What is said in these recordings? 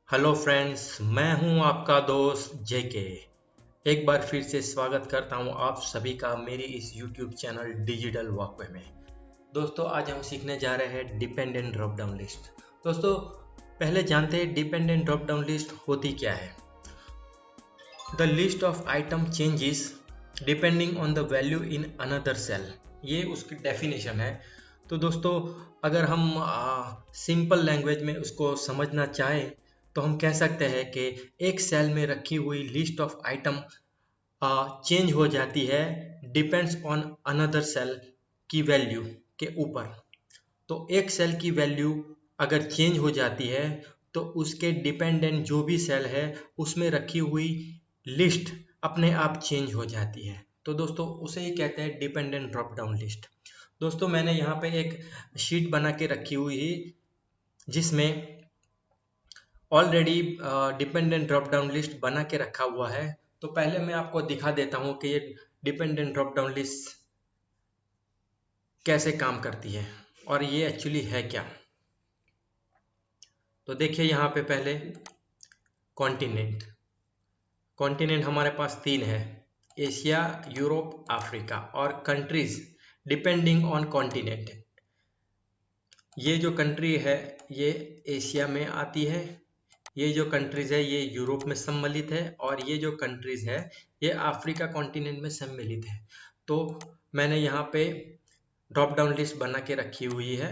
Hello friends, मैं हूं आपका दोस्त जेके। एक बार फिर से स्वागत करता हूं आप सभी का मेरी इस यूट्यूब चैनल डिजिटल वॉकवे में। दोस्तों, आज हम सीखने जा रहे हैं डिपेंडेंट ड्रॉप डाउन लिस्ट। दोस्तों, पहले जानते हैं डिपेंडेंट ड्रॉप डाउन लिस्ट होती क्या है। The list of item changes depending on the value in another cell, ये उसकी डेफिनेशन है। तो दोस्तों, अगर हम सिंपल लैंग्वेज में उसको समझना चाहें तो हम कह सकते हैं कि एक सेल में रखी हुई लिस्ट ऑफ आइटम चेंज हो जाती है डिपेंड्स ऑन अनदर सेल की वैल्यू के ऊपर। तो एक सेल की वैल्यू अगर चेंज हो जाती है तो उसके डिपेंडेंट जो भी सेल है उसमें रखी हुई लिस्ट अपने आप चेंज हो जाती है। तो दोस्तों, उसे ही कहते हैं डिपेंडेंट ड्रॉप डाउन लिस्ट। दोस्तों, मैंने यहाँ पे एक शीट बना के रखी हुई है जिसमें already dependent drop down list बना के रखा हुआ है। तो पहले मैं आपको दिखा देता हूँ कि ये डिपेंडेंट ड्रॉप डाउन लिस्ट कैसे काम करती है और ये एक्चुअली है क्या। तो देखिए यहाँ पे पहले कॉन्टिनेंट। कॉन्टिनेंट हमारे पास तीन है, एशिया, यूरोप, अफ्रीका। और कंट्रीज डिपेंडिंग ऑन कॉन्टिनेंट। ये जो कंट्री है ये एशिया में आती है, ये जो कंट्रीज है ये यूरोप में सम्मिलित है, और ये जो कंट्रीज है ये अफ्रीका कॉन्टिनेंट में सम्मिलित है। तो मैंने यहाँ पे ड्रॉप डाउन लिस्ट बना के रखी हुई है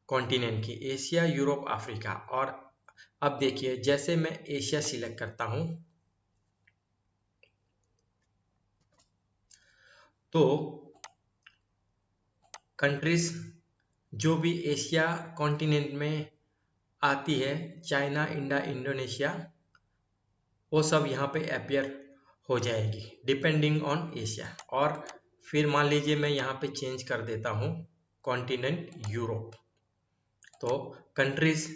कॉन्टिनेंट की, एशिया, यूरोप, अफ्रीका। और अब देखिए, जैसे मैं एशिया सिलेक्ट करता हूँ तो कंट्रीज जो भी एशिया कॉन्टिनेंट में आती है, चाइना, इंडिया, इंडोनेशिया, वो सब यहाँ पे अपीयर हो जाएगी डिपेंडिंग ऑन एशिया। और फिर मान लीजिए मैं यहाँ पे चेंज कर देता हूँ कॉन्टिनेंट यूरोप, तो कंट्रीज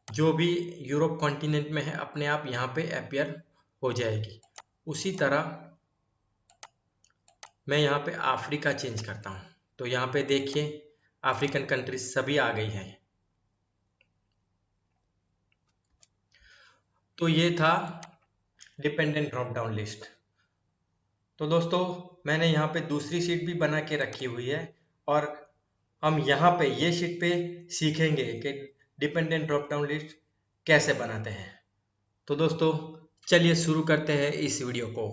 जो भी यूरोप कॉन्टिनेंट में है अपने आप यहाँ पे अपीयर हो जाएगी। उसी तरह मैं यहाँ पे अफ्रीका चेंज करता हूँ तो यहाँ पे देखिए अफ्रीकन कंट्रीज सभी आ गई हैं। तो ये था डिपेंडेंट ड्रॉप डाउन लिस्ट। तो दोस्तों, मैंने यहाँ पे दूसरी शीट भी बना के रखी हुई है और हम यहाँ पे ये शीट पे सीखेंगे कि डिपेंडेंट ड्रॉप डाउन लिस्ट कैसे बनाते हैं। तो दोस्तों, चलिए शुरू करते हैं इस वीडियो को।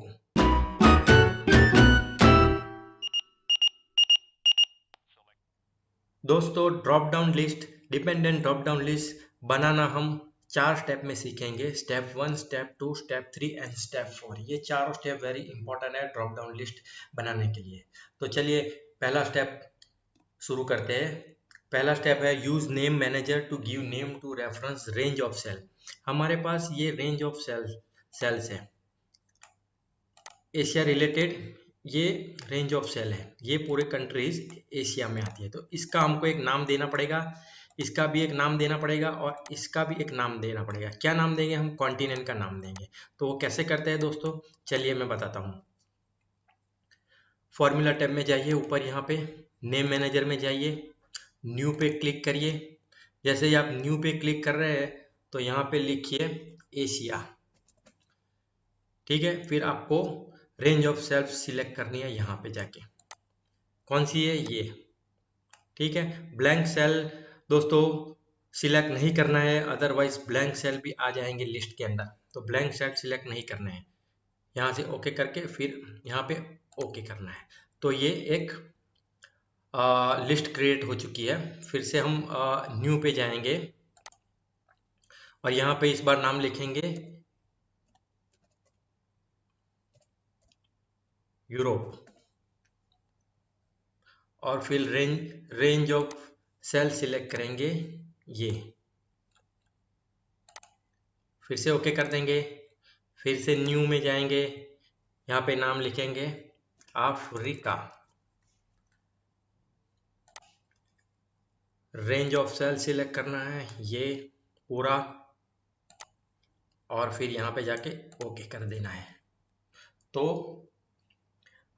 दोस्तों, drop down list, dependent drop down list बनाना हम 4 स्टेप में सीखेंगे। Step 1, step 2, step 3 and step 4। ये चारों स्टेप वेरी इंपॉर्टेंट है ड्रॉप डाउन लिस्ट बनाने के लिए। तो चलिए पहला स्टेप शुरू करते हैं। पहला स्टेप है use name manager to give name to reference range of cell. हमारे पास ये रेंज ऑफ सेल्स है एशिया रिलेटेड, ये रेंज ऑफ सेल है, ये पूरे कंट्रीज एशिया में आती है। तो इसका हमको एक नाम देना पड़ेगा, इसका भी एक नाम देना पड़ेगा और इसका भी एक नाम देना पड़ेगा। क्या नाम देंगे हम? कॉन्टिनेंट का नाम देंगे। तो वो कैसे करते हैं दोस्तों, चलिए मैं बताता हूँ। फॉर्मूला टैब में जाइए, ऊपर यहाँ पे नेम मैनेजर में जाइए, न्यू पे क्लिक करिए। जैसे ही आप न्यू पे क्लिक कर रहे हैं तो यहाँ पे लिखिए एशिया। ठीक है, फिर आपको रेंज ऑफ सेल्फ सिलेक्ट करनी है यहाँ पे जाके। कौन सी है? ये। ठीक है, ब्लैंक सेल दोस्तों सिलेक्ट नहीं करना है, अदरवाइज ब्लैंक सेल भी आ जाएंगे लिस्ट के अंदर। तो ब्लैंक सेल सिलेक्ट नहीं करना है, यहाँ से ओके करके फिर यहाँ पे ओके करना है। तो ये एक लिस्ट क्रिएट हो चुकी है। फिर से हम न्यू पे जाएंगे और यहाँ पे इस बार नाम लिखेंगे यूरोप, और फिर रेंज ऑफ सेल सिलेक्ट करेंगे ये, फिर से ओके कर देंगे। फिर से न्यू में जाएंगे, यहाँ पे नाम लिखेंगे Africa, range of cell select करना है ये पूरा, और फिर यहाँ पे जाके ओके कर देना है। तो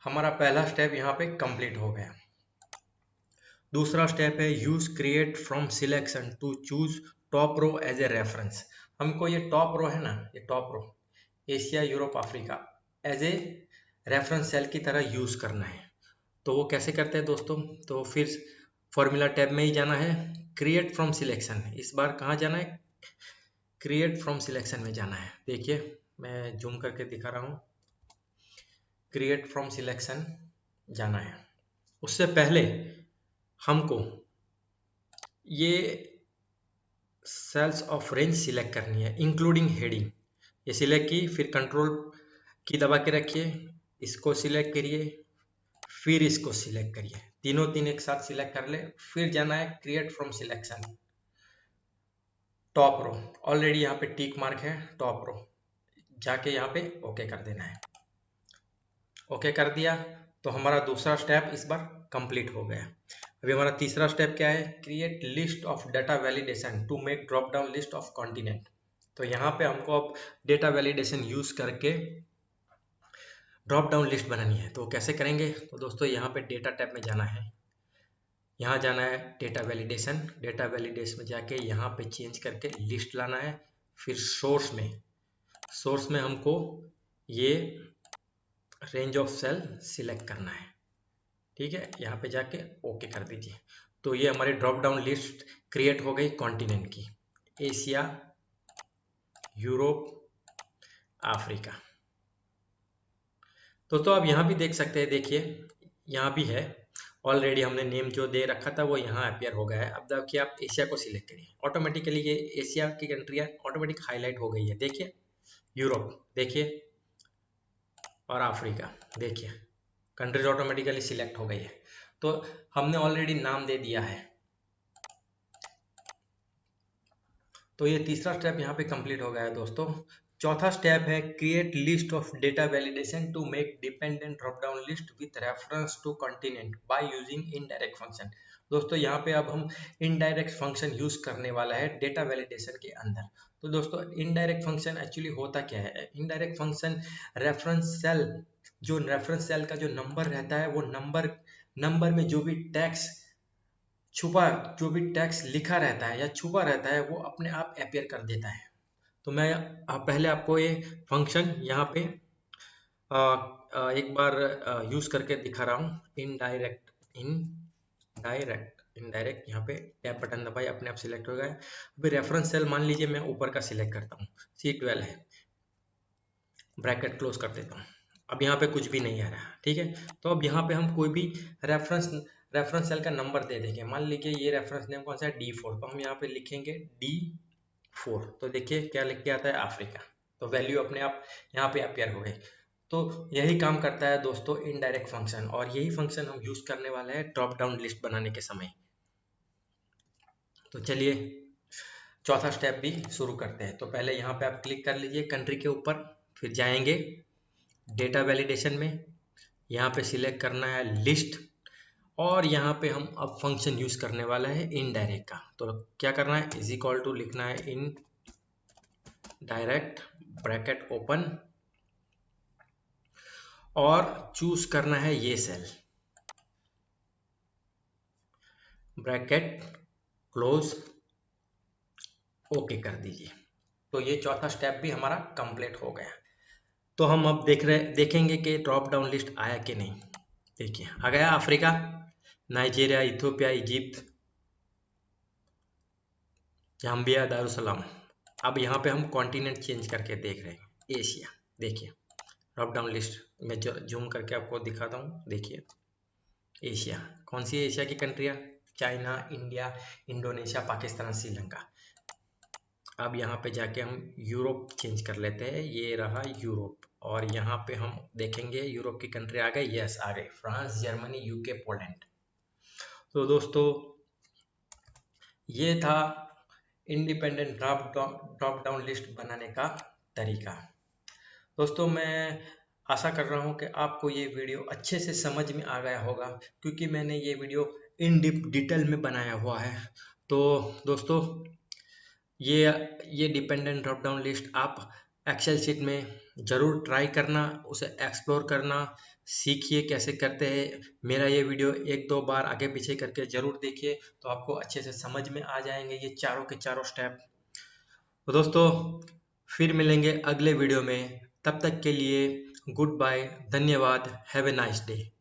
हमारा पहला स्टेप यहाँ पे कंप्लीट हो गया। दूसरा स्टेप है use create from selection to choose top row as a reference. हमको ये टॉप रो है ना, ये top row Asia Europe Africa as a reference cell की तरह यूज करना है। तो वो कैसे करते हैं दोस्तों? तो फिर फॉर्मूला टैब में ही जाना है, क्रिएट फ्रॉम सिलेक्शन। इस बार कहाँ जाना है? क्रिएट फ्रॉम सिलेक्शन में जाना है। देखिए मैं जूम करके दिखा रहा हूँ, क्रिएट फ्रॉम सिलेक्शन जाना है। उससे पहले हमको ये सेल्स ऑफ रेंज सिलेक्ट करनी है इंक्लूडिंग हेडिंग। ये सिलेक्ट की, फिर कंट्रोल की दबा के रखिए, इसको सिलेक्ट करिए, फिर इसको सिलेक्ट करिए, तीनों तीन एक साथ सिलेक्ट कर ले। फिर जाना है create from selection, top row, already यहाँ पे टिक मार्क है, टॉप रो जाके यहाँ पे ओके कर देना है। ओके कर दिया तो हमारा दूसरा स्टेप इस बार कंप्लीट हो गया। अभी हमारा तीसरा स्टेप क्या है? Create list of data validation to make drop down list of continent. तो यहाँ पे हमको अब डेटा वैलिडेशन यूज करके ड्रॉप डाउन लिस्ट बनानी है। तो कैसे करेंगे? तो दोस्तों यहाँ पे डेटा टैब में जाना है, यहाँ जाना है डेटा वैलिडेशन, डेटा वैलिडेशन में जाके यहाँ पे चेंज करके लिस्ट लाना है। फिर सोर्स में हमको ये रेंज ऑफ सेल सिलेक्ट करना है, ठीक है। यहाँ पे जाके ओके कर दीजिए। तो ये हमारी ड्रॉप डाउन लिस्ट क्रिएट हो गई कॉन्टिनेंट की, एशिया यूरोप अफ्रीका। तो अब यहाँ भी देख सकते हैं, देखिए यहाँ भी है, ऑलरेडी हमने नेम जो दे रखा था वो यहाँ अपियर हो गया है। अब देखिए आप एशिया को सिलेक्ट करिए, ऑटोमेटिकली ये एशिया की कंट्रियाँ ऑटोमेटिक हाईलाइट हो गई है। देखिए यूरोप देखिए और अफ्रीका देखिए, कंट्रीज ऑटोमेटिकली सिलेक्ट हो गई है। तो हमने ऑलरेडी नाम दे दिया है। तो ये तीसरा स्टेप यहाँ पे कंप्लीट हो गया है दोस्तों। चौथा स्टेप है create list of data validation to make dependent drop down list with reference to continent by using indirect function. दोस्तों यहाँ पे अब हम इनडायरेक्ट फंक्शन यूज करने वाला है डेटा वैलिडेशन के अंदर। तो दोस्तों इनडायरेक्ट फंक्शन एक्चुअली होता क्या है? इनडायरेक्ट फंक्शन रेफरेंस सेल का जो नंबर रहता है, वो नंबर में जो भी टैक्स लिखा रहता है या छुपा रहता है वो अपने आप अपीयर कर देता है। तो मैं पहले आपको ये फंक्शन यहाँ पे एक बार यूज करके दिखा रहा हूँ। इनडायरेक्ट यहाँ पे टैब बटन दबाई, अपने आप सिलेक्ट हो गया। अभी रेफरेंस सेल मान लीजिए मैं ऊपर का सिलेक्ट करता हूँ, C12 है, ब्रैकेट क्लोज कर देता हूँ। अब यहाँ पे कुछ भी नहीं आ रहा, ठीक है। तो अब यहाँ पे हम कोई भी रेफरेंस सेल का नंबर दे देंगे। मान लीजिए ये रेफरेंस नेम कौन सा है? D4। तो हम यहाँ पे लिखेंगे D4। तो देखिए क्या लिख के आता है? अफ्रीका। तो वैल्यू अपने आप यहाँ पे अपीयर हो गई। तो यही काम करता है दोस्तों इनडायरेक्ट फंक्शन, और यही फंक्शन हम यूज करने वाले हैं ड्रॉप डाउन लिस्ट बनाने के समय। तो चलिए चौथा स्टेप भी शुरू करते हैं। तो पहले यहाँ पे आप क्लिक कर लीजिए कंट्री के ऊपर, फिर जाएंगे डेटा वैलिडेशन में, यहाँ पे सिलेक्ट करना है लिस्ट, और यहाँ पे हम अब फंक्शन यूज करने वाला है इनडायरेक्ट का। तो क्या करना है? इज इक्वल टू लिखना है इन डायरेक्ट ब्रैकेट ओपन, और चूज करना है ये सेल, ब्रैकेट क्लोज, ओके कर दीजिए। तो ये चौथा स्टेप भी हमारा कंप्लीट हो गया। तो हम अब देखेंगे कि ड्रॉप डाउन लिस्ट आया कि नहीं। देखिए आ गया Africa, Nigeria, Ethiopia, Egypt, Zambia, Dar es Salaam. अब यहाँ पे हम कॉन्टिनेंट चेंज करके देख रहे हैं, एशिया। देखिए ड्रॉप डाउन लिस्ट में जूम करके आपको दिखाता हूँ। देखिए एशिया, कौन सी एशिया की कंट्रियाँ? China, India, Indonesia, Pakistan, Sri Lanka. अब यहाँ पे जाके हम यूरोप चेंज कर लेते हैं, ये रहा यूरोप, और यहाँ पे हम देखेंगे यूरोप की कंट्री आ गई, यस आ गई, फ्रांस, जर्मनी, यूके, पोलैंड। तो दोस्तों ये था इंडिपेंडेंट ड्रॉप डाउन लिस्ट बनाने का तरीका। दोस्तों मैं आशा कर रहा हूँ कि आपको ये वीडियो अच्छे से समझ में आ गया होगा, क्योंकि मैंने ये वीडियो इन डिटेल में बनाया हुआ है। तो दोस्तों ये डिपेंडेंट ड्रॉप डाउन लिस्ट आप एक्सेल शीट में ज़रूर ट्राई करना, उसे एक्सप्लोर करना, सीखिए कैसे करते हैं। मेरा ये वीडियो एक दो बार आगे पीछे करके ज़रूर देखिए, तो आपको अच्छे से समझ में आ जाएंगे ये चारों के चारों स्टेप। तो दोस्तों, फिर मिलेंगे अगले वीडियो में। तब तक के लिए गुड बाय, धन्यवाद, हैव ए नाइस डे।